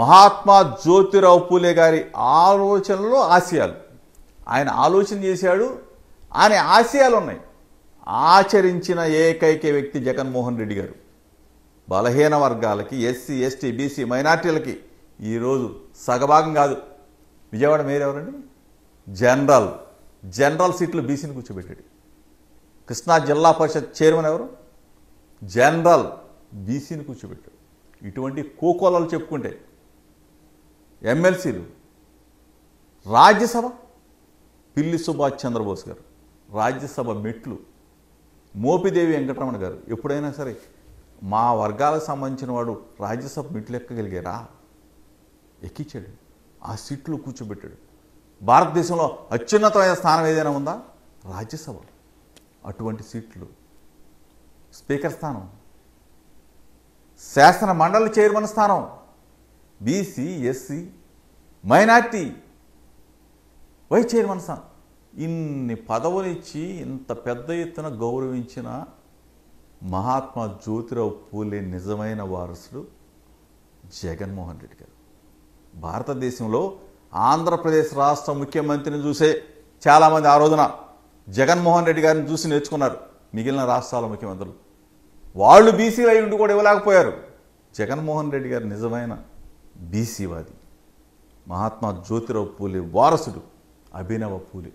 మహాత్మా జ్యోతిరావు పూలే గారి ఆలోచనలు ఆశయాలు. ఆయన ఆలోచన చేశాడు, ఆయన ఆశయాలు ఉన్నాయి. ఆచరించిన ఏకైక వ్యక్తి జగన్మోహన్ రెడ్డి గారు. బలహీన వర్గాలకి, ఎస్సీ, ఎస్టీ, బీసీ, మైనార్టీలకి ఈరోజు సగభాగం కాదు. విజయవాడ మేయర్ ఎవరండి? జనరల్ సీట్లు బీసీని కూర్చోబెట్టాడు. కృష్ణా జిల్లా పరిషత్ చైర్మన్ ఎవరు? జనరల్ బీసీని కూర్చోబెట్టాడు. ఇటువంటి కోకోలాలు చెప్పుకుంటే ఎమ్మెల్సీలు, రాజ్యసభ పిల్లి సుభాష్ చంద్రబోస్ గారు, రాజ్యసభ మెట్లు మోపిదేవి వెంకటరమణ గారు. ఎప్పుడైనా సరే మా వర్గాలకు సంబంధించిన వాడు రాజ్యసభ మెట్లు ఎక్కగలిగారా? ఎక్కించాడు, ఆ సీట్లు కూర్చోబెట్టాడు. భారతదేశంలో అత్యున్నతమైన స్థానం ఏదైనా ఉందా? రాజ్యసభ. అటువంటి సీట్లు, స్పీకర్ స్థానం, శాసన మండలి చైర్మన్ స్థానం, BC, SC, minority vice chairman స్థానం, ఇన్ని పదవులు ఇచ్చి ఇంత పెద్ద ఎత్తున గౌరవించిన మహాత్మా జ్యోతిరావు పూలే నిజమైన వారసుడు జగన్మోహన్ రెడ్డి గారు. భారతదేశంలో ఆంధ్రప్రదేశ్ రాష్ట్ర ముఖ్యమంత్రిని చూసే చాలామంది ఆ రోజున జగన్మోహన్ రెడ్డి గారిని చూసి నేర్చుకున్నారు. మిగిలిన రాష్ట్రాల ముఖ్యమంత్రులు వాళ్ళు బీసీలు అయి ఉండి కూడా ఇవ్వలేకపోయారు. జగన్మోహన్ రెడ్డి గారు నిజమైన బీసీవాది, మహాత్మా జ్యోతిరావు పూలే వారసుడు, అభినవ పూలే.